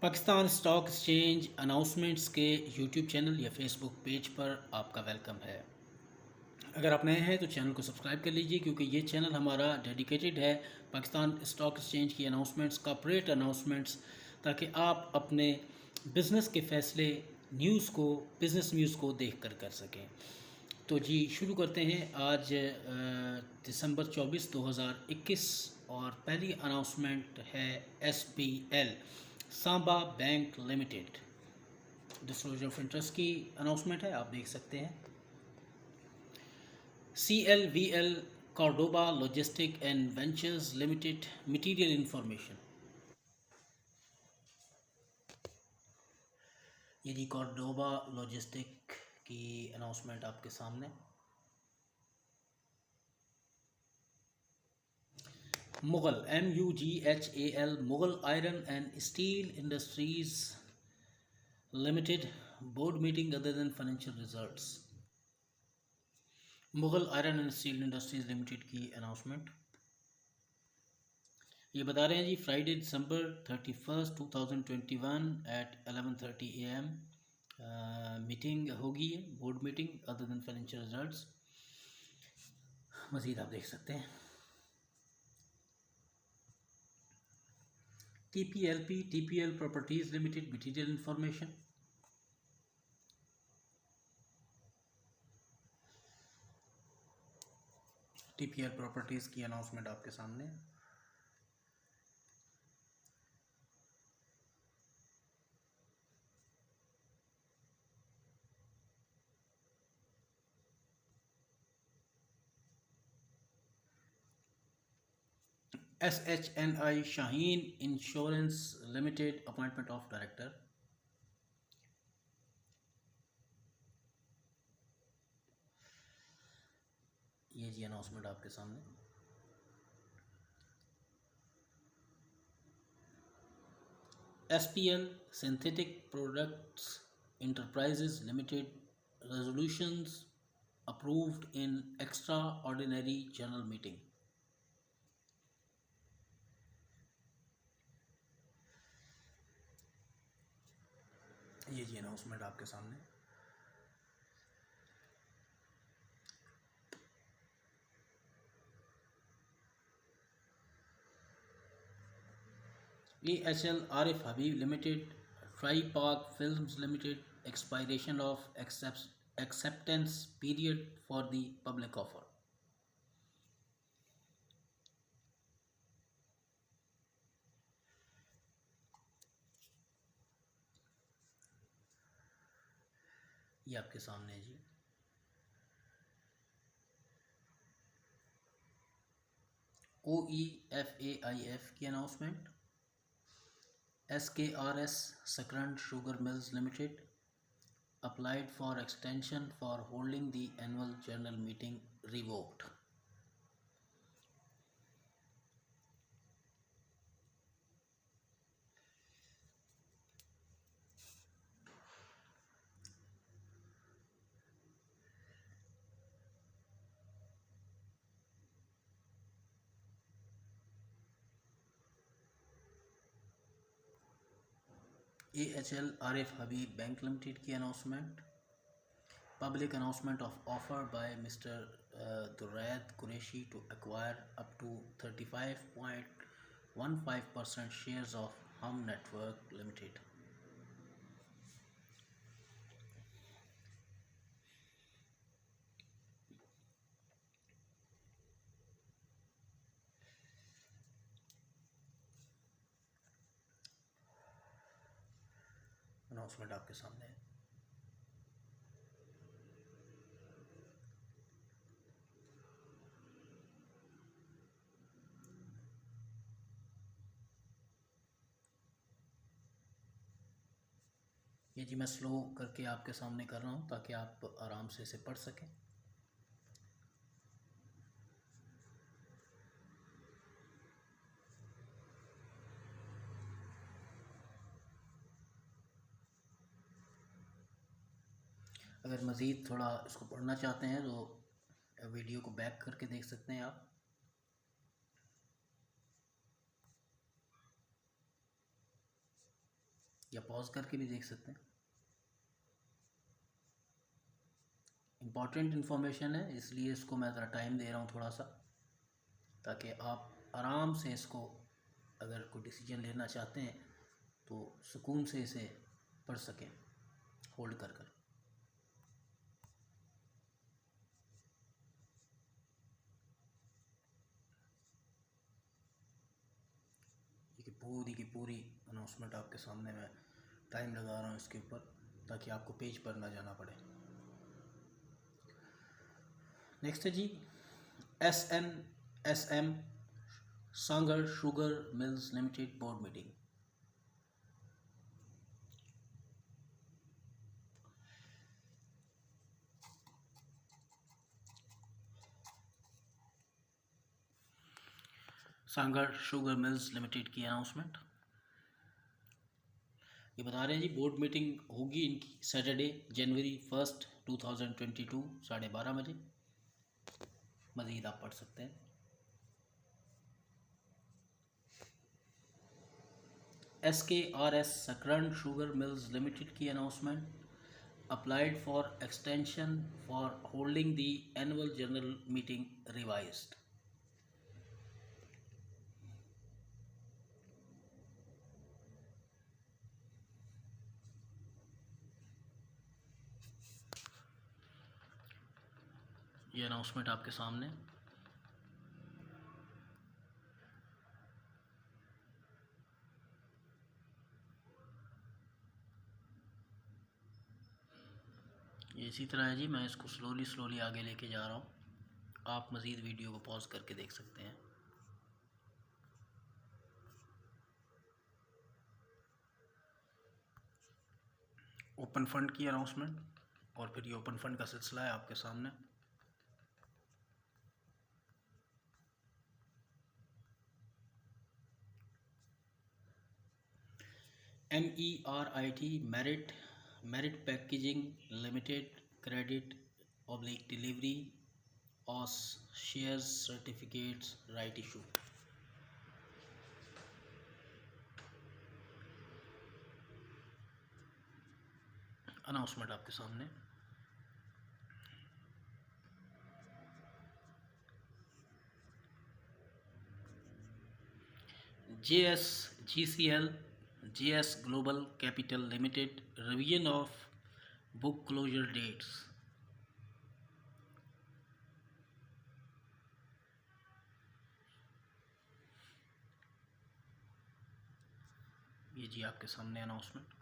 Pakistan stock exchange announcements के YouTube channel या Facebook page पर आपका वेलकम है। अगर आप नए हैं तो चैनल को सब्सक्राइब कर लीजिए, क्योंकि ये चैनल हमारा डेडिकेटेड है पाकिस्तान स्टॉक एक्सचेंज की अनाउंसमेंट्स, कॉर्पोरेट अनाउंसमेंट्स, ताकि आप अपने बिज़नेस के फैसले बिज़नेस न्यूज़ को देख कर सकें। तो जी शुरू करते हैं। आज दिसंबर 24 2021 और पहली अनाउंसमेंट है SBL Samba bank limited disclosure of interest की अनाउंसमेंट है, आप देख सकते हैं। CLVL Cordoba logistic and ventures limited material information. ये जी कॉर्डोबा लॉजिस्टिक की अनाउंसमेंट आपके सामने। Mughal MUGHAL Mughal iron and steel industries limited board meeting other than financial results. Mughal iron and steel industries limited की अनाउंसमेंट ये बता रहे हैं जी। Friday December 31 2021 at 11:30 AM meeting होगी, board meeting other than financial results. मज़ीद आप देख सकते हैं। TPL properties limited material information. TPL properties की अनाउंसमेंट आपके सामने। SHNI Shaheen insurance limited appointment of director. ये जी अनाउंसमेंट आपके सामने। SPL synthetic products enterprises limited resolutions approved in extra ordinary general meeting. ये जी अनाउंसमेंट आपके सामने। AHL Arif Habib limited try park films limited expiration of acceptance period for the public offer. ये आपके सामने है जी। OEFAIF की announcement. SKRS Sakrand Sugar Mills Limited applied for extension for holding the annual general meeting revoked। AHL Arif Habib bank limited की announcement. Public announcement of offer by Mr. Durrad Qureshi to acquire up to 35.15% shares of Hum Network Limited। Announcement आपके सामने है। ये जी मैं slow करके आपके सामने कर रहा हूँ ताकि आप आराम से इसे पढ़ सकें। अगर मज़ीद थोड़ा इसको पढ़ना चाहते हैं तो वीडियो को बैक करके देख सकते हैं आप। या पॉज करके भी देख सकते हैं। इम्पॉर्टेंट इन्फॉर्मेशन है, इसलिए इसको मैं ज़रा टाइम दे रहा हूँ थोड़ा सा, ताकि आप आराम से इसको अगर कोई डिसीजन लेना चाहते हैं तो सुकून से इसे पढ़ सकें होल्ड कर कर। ये पूरी की पूरी अनाउंसमेंट आपके सामने मैं टाइम लगा रहा हूँ इसके ऊपर, ताकि आपको पेज पर ना जाना पड़े। नेक्स्ट है जी SNSM सांगर sugar mills limited board meeting. सांगर शुगर मिल्स लिमिटेड की अनाउंसमेंट ये बता रहे हैं जी, बोर्ड मीटिंग होगी इनकी सैटरडे जनवरी 1 2022 12:30 बजे। मज़ीद आप पढ़ सकते हैं। SKRS सकरन शुगर मिल्स लिमिटेड की announcement, applied for extension for holding the annual general meeting revised. ये अनाउंसमेंट आपके सामने। ये इसी तरह है जी, मैं इसको स्लोली आगे लेके जा रहा हूँ, आप मज़ीद वीडियो को पॉज करके देख सकते हैं। ओपन फंड की अनाउंसमेंट, और फिर ये ओपन फंड का सिलसिला है आपके सामने। MERIT merit packaging limited credit oblique delivery ऑस shares certificates right issue. Announcement आपके सामने। JSGCL JS global capital limited revision of book closure dates. ये जी आपके सामने announcement.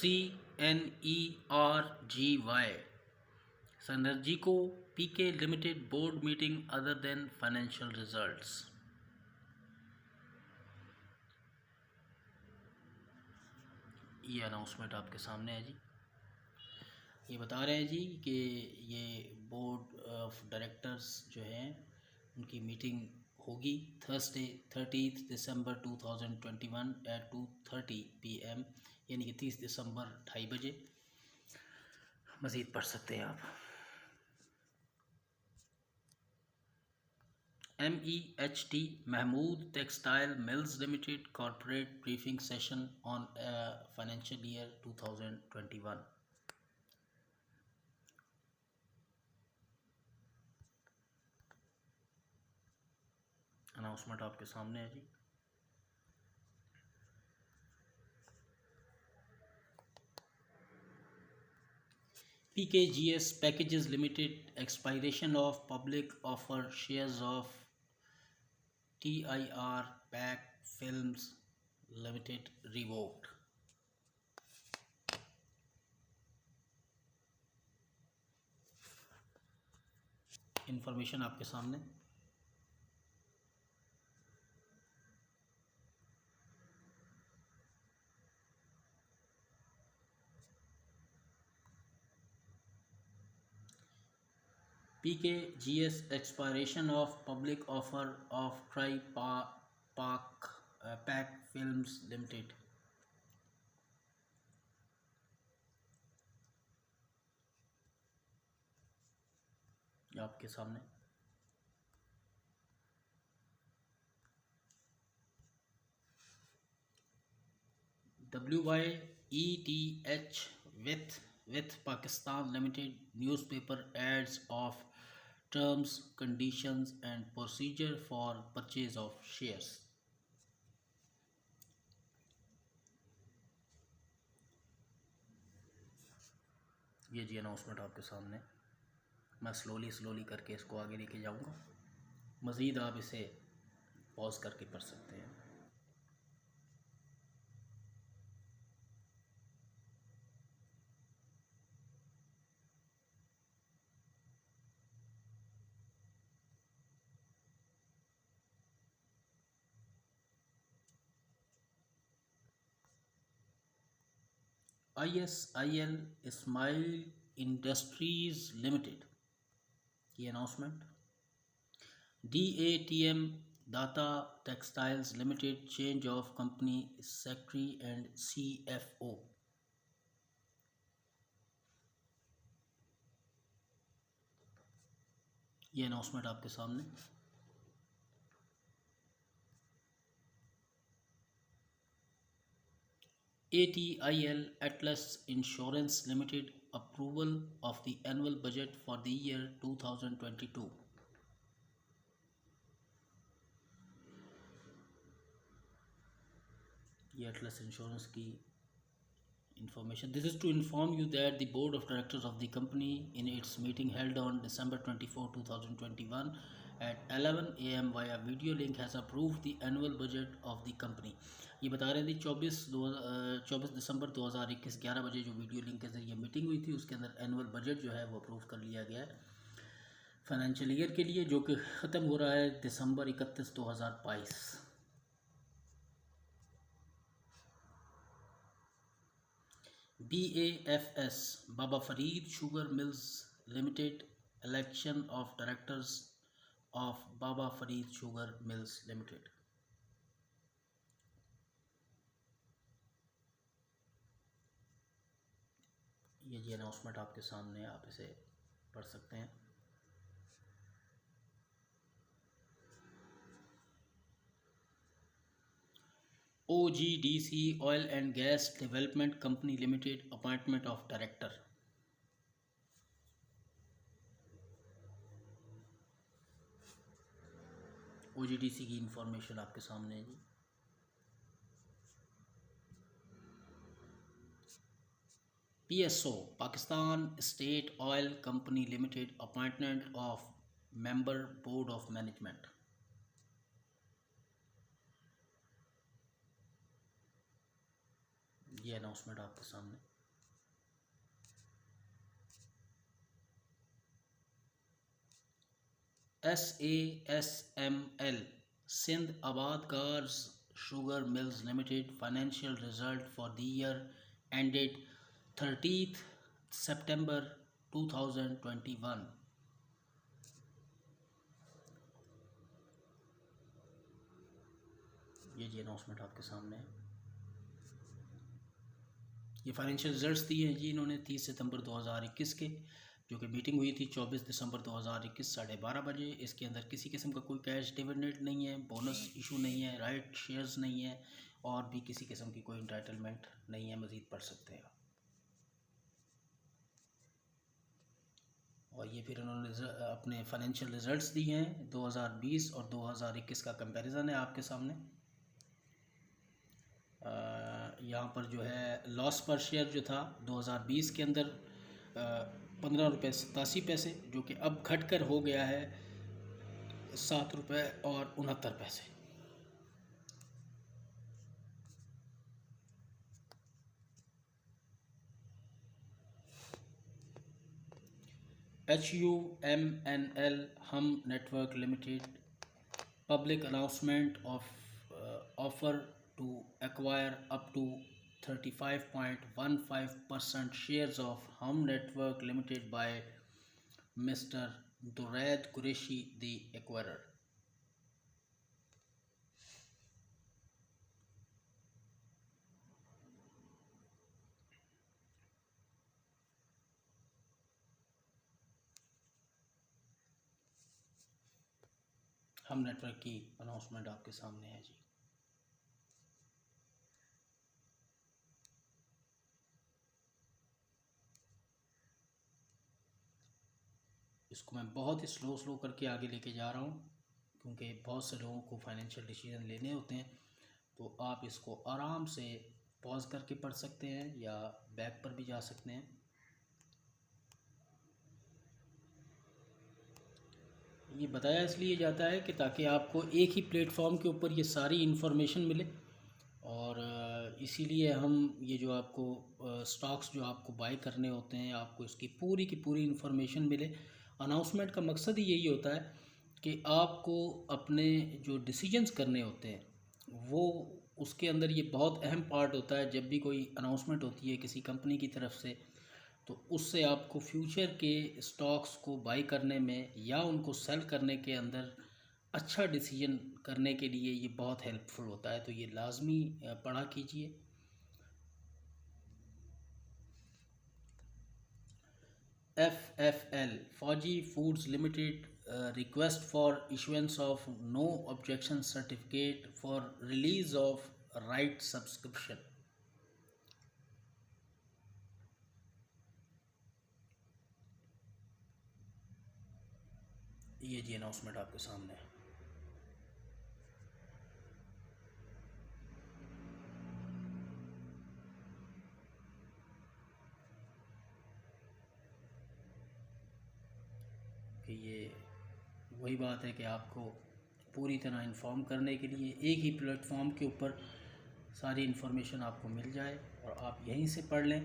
CNERGY Synergico PK Limited board meeting other than financial results। ये announcement आपके सामने है जी। ये बता रहे हैं जी कि ये बोर्ड ऑफ डायरेक्टर्स जो हैं उनकी मीटिंग होगी थर्सडे 30 दिसंबर 2021 एट 2:30 PM, यानी कि 30 दिसंबर 2:30 बजे। मज़ीद पढ़ सकते हैं आप। MEHT Mahmood textile mills limited corporate briefing session on financial year 2021। Announcement आपके सामने है जी। PKGS Packages Limited expiration of public offer shares of TIR Pack Films Limited revoked। Information आपके सामने। PKGS expiration of public offer of Park Pack Films Limited। आपके सामने WYETH with Pakistan Limited newspaper ads of terms, conditions and procedure for purchase of shares। ये जी announcement आपके सामने। मैं slowly करके इसको आगे लेके जाऊंगा, मज़ीद आप इसे पॉज करके पढ़ सकते हैं। ISIL Ismail Industries Limited की announcement. DATM Data Textiles Limited change of company secretary and CFO। ये अनाउंसमेंट आपके सामने। ATIL Atlas Insurance Limited approval of the annual budget for the year 2022। ये Atlas Insurance की information। This is to inform you that the board of directors of the company in its meeting held on December 24, 2021 at 11 AM via video link has approved the annual budget of the company। ये बता रहे थे 24 दिसंबर 2021 11 बजे जो video link के जरिए meeting हुई थी, उसके अंदर एनुअल बजट जो है वो अप्रूव कर लिया गया है फाइनेंशियल ईयर के लिए, जो कि ख़त्म हो रहा है दिसंबर 31, 2022। BAFS Baba Farid sugar mills limited election of directors of Baba Farid sugar mills limited. ये जी अनाउंसमेंट आपके सामने, आप इसे पढ़ सकते हैं। OGDC Oil and Gas Development Company Limited appointment of director. OGDC की इंफॉर्मेशन आपके सामने है जी। PSO Pakistan state oil company limited appointment of member board of management. ये अनाउंसमेंट आपके सामने। SASML सिंध आबाद cars sugar mills limited financial result for the year ended 30 सितंबर 2021। ये जी अनाउंसमेंट आपके सामने है। ये फाइनेंशियल रिजल्ट्स दिए हैं जी इन्होंने 30 सितंबर 2021 के, जो कि मीटिंग हुई थी 24 दिसंबर 2021 12:30 बजे। इसके अंदर किसी किस्म का कोई कैश डिविडेंड नहीं है, बोनस इशू नहीं है, राइट शेयर्स नहीं है, और भी किसी किस्म की कोई इंटाइटलमेंट नहीं है। मज़ीद पढ़ सकते हैं। और ये फिर उन्होंने अपने फाइनेंशियल रिजल्ट्स दिए हैं 2020 और 2021 का कंपैरिजन है आपके सामने। यहाँ पर जो है लॉस पर शेयर जो था 2020 के अंदर 15 रुपये 87 पैसे, जो कि अब घटकर हो गया है 7 रुपये और 69 पैसे। HUMNL हम network limited public announcement of offer to acquire up to 35.15% shares of Hum Network Limited by Mr. Duraid Qureshi the acquirer. हम नेटवर्क की अनाउंसमेंट आपके सामने है जी। इसको मैं बहुत ही स्लो करके आगे लेके जा रहा हूँ, क्योंकि बहुत से लोगों को फाइनेंशियल डिसीजन लेने होते हैं। तो आप इसको आराम से पॉज करके पढ़ सकते हैं या बैक पर भी जा सकते हैं। ये बताया इसलिए जाता है कि ताकि आपको एक ही प्लेटफॉर्म के ऊपर ये सारी इन्फॉर्मेशन मिले, और इसीलिए हम ये जो आपको स्टॉक्स जो आपको बाय करने होते हैं, आपको इसकी पूरी की पूरी इन्फॉर्मेशन मिले। अनाउंसमेंट का मकसद ही यही होता है कि आपको अपने जो डिसीजंस करने होते हैं वो, उसके अंदर ये बहुत अहम पार्ट होता है। जब भी कोई अनाउंसमेंट होती है किसी कंपनी की तरफ से, तो उससे आपको फ्यूचर के स्टॉक्स को बाई करने में या उनको सेल करने के अंदर अच्छा डिसीजन करने के लिए ये बहुत हेल्पफुल होता है। तो ये लाजमी पढ़ा कीजिए। FFL Fauji foods limited request for issuance of no objection certificate for release of right subscription. ये जी अनाउंसमेंट आपके सामने है। कि ये वही बात है कि आपको पूरी तरह इन्फॉर्म करने के लिए एक ही प्लेटफॉर्म के ऊपर सारी इन्फॉर्मेशन आपको मिल जाए और आप यहीं से पढ़ लें,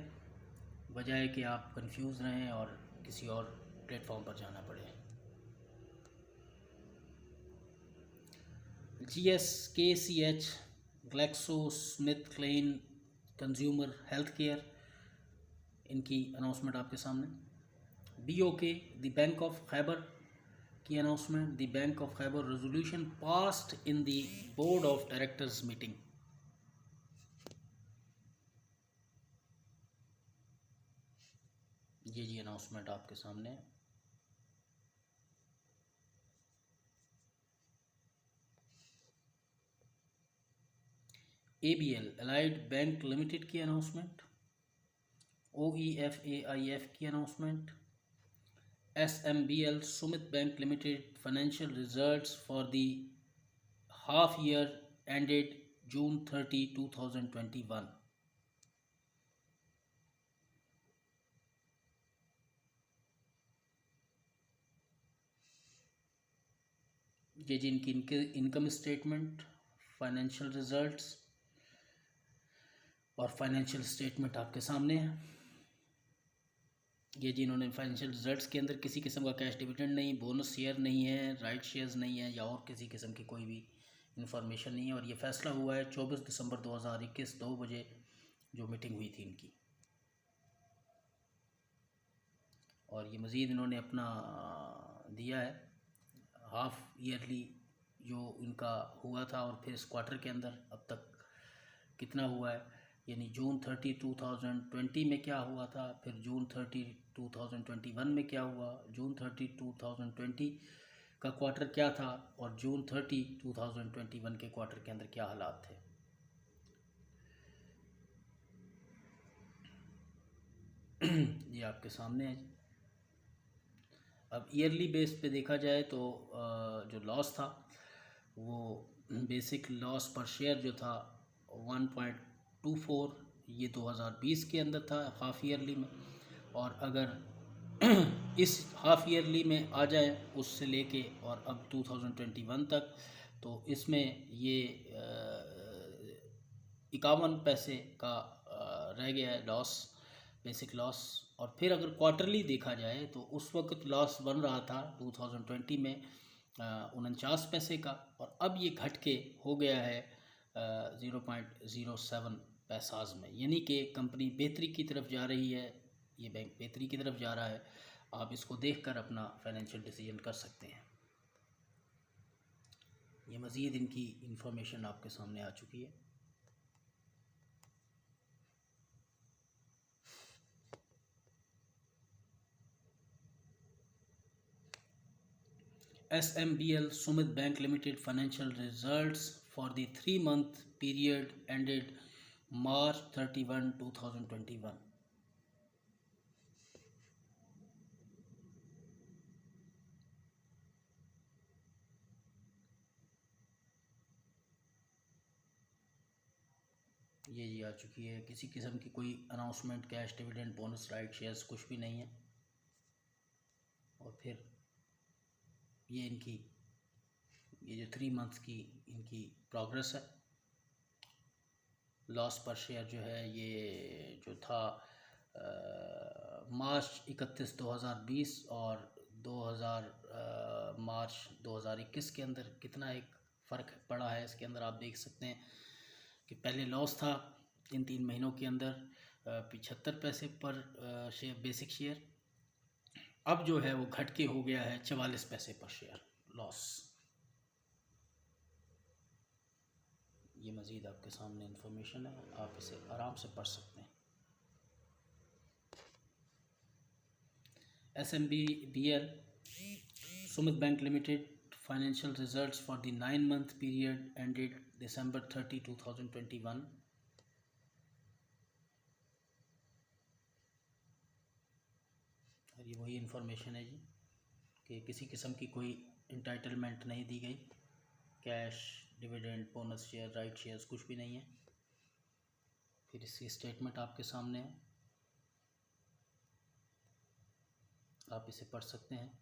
बजाय कि आप कंफ्यूज रहें और किसी और प्लेटफॉर्म पर जाना पड़े। GSKCH GlaxoSmithKline consumer health care, इनकी अनाउंसमेंट आपके सामने। BOK the bank of Khyber की announcement. The bank of Khyber resolution passed in the board of directors meeting. ये जी अनाउंसमेंट आपके सामने है। ABL अलाइड बैंक लिमिटेड की अनाउंसमेंट। OEFAIF की announcement. SMBL summit bank limited financial results for the half year ended June 30, 2021। ये जिनकी income statement, financial results और फाइनेंशियल स्टेटमेंट आपके सामने है। ये जिन्होंने फाइनेंशियल रिजल्ट्स के अंदर किसी किस्म का कैश डिविडेंड नहीं, बोनस शेयर नहीं है, राइट शेयर्स नहीं है, या और किसी किस्म की कोई भी इंफॉर्मेशन नहीं है। और ये फैसला हुआ है 24 दिसंबर 2021 2 बजे जो मीटिंग हुई थी इनकी। और ये मज़ीद इन्होंने अपना दिया है हाफ ईयरली जो इनका हुआ था, और फिर इस क्वार्टर के अंदर अब तक कितना हुआ है, यानी June 30, 2020 में क्या हुआ था, फिर June 30, 2021 में क्या हुआ, June 30, 2020 का क्वार्टर क्या था, और June 30, 2021 के क्वार्टर के अंदर क्या हालात थे। ये आपके सामने है। अब ईयरली बेस पे देखा जाए तो जो लॉस था वो बेसिक लॉस पर शेयर जो था 1.24, ये 2020 के अंदर था हाफ ईयरली में। और अगर इस हाफ ईयरली में आ जाए उससे लेके और अब 2021 तक, तो इसमें ये 51 पैसे का रह गया है लॉस, बेसिक लॉस। और फिर अगर क्वार्टरली देखा जाए तो उस वक्त लॉस बन रहा था 2020 में 49 पैसे का, और अब ये घट के हो गया है 0.07 पैसाज में, यानी कि कंपनी बेहतरी की तरफ जा रही है, ये बैंक बेहतरी की तरफ जा रहा है। आप इसको देखकर अपना फाइनेंशियल डिसीजन कर सकते हैं। ये मज़ीद इनकी इंफॉर्मेशन आपके सामने आ चुकी है। SMBL Sumit Bank Limited financial results for the 3-month period ended March 31, 2021. ये जी आ चुकी है। किसी किस्म की कोई announcement, cash dividend, bonus, right shares कुछ भी नहीं है। और फिर ये इनकी ये जो 3 मंथ्स की इनकी प्रोग्रेस है। लॉस पर शेयर जो है ये जो था मार्च 31, 2020 और मार्च 2021 के अंदर कितना एक फ़र्क पड़ा है इसके अंदर आप देख सकते हैं कि पहले लॉस था इन 3 महीनों के अंदर 75 पैसे पर शेयर बेसिक शेयर। अब जो है वो घट के हो गया है 44 पैसे पर शेयर लॉस। ये मज़ीद आपके सामने इंफॉर्मेशन है, आप इसे आराम से पढ़ सकते हैं। SMBL Sumit Bank Limited financial results for the 9-month period ended December 30, 2021. और ये वही इंफॉर्मेशन है जी कि किसी किस्म की कोई इंटाइटलमेंट नहीं दी गई, cash dividend, bonus share, right shares कुछ भी नहीं है। फिर इसकी स्टेटमेंट आपके सामने है, आप इसे पढ़ सकते हैं।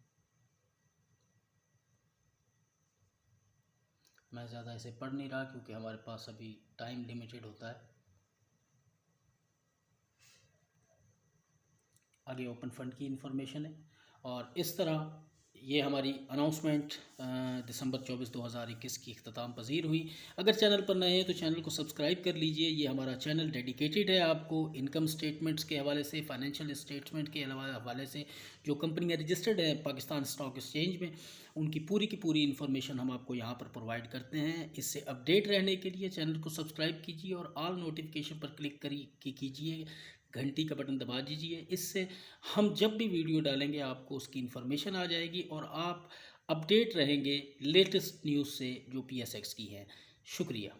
मैं ज़्यादा इसे पढ़ नहीं रहा क्योंकि हमारे पास अभी टाइम लिमिटेड होता है। आगे ओपन फंड की इंफॉर्मेशन है और इस तरह ये हमारी अनाउंसमेंट दिसंबर 24, 2021 की इख्तिताम पजीर हुई। अगर चैनल पर नए हैं तो चैनल को सब्सक्राइब कर लीजिए। ये हमारा चैनल डेडिकेटेड है आपको इनकम स्टेटमेंट्स के हवाले से, फाइनेंशियल स्टेटमेंट के हवाले से। जो कंपनियाँ रजिस्टर्ड हैं पाकिस्तान स्टॉक एक्सचेंज में, उनकी पूरी की पूरी इन्फॉर्मेशन हम आपको यहाँ पर प्रोवाइड करते हैं। इससे अपडेट रहने के लिए चैनल को सब्सक्राइब कीजिए और ऑल नोटिफिकेशन पर क्लिक कीजिए, घंटी का बटन दबा दीजिए। इससे हम जब भी वीडियो डालेंगे आपको उसकी इन्फॉर्मेशन आ जाएगी और आप अपडेट रहेंगे लेटेस्ट न्यूज़ से जो PSX की है। शुक्रिया।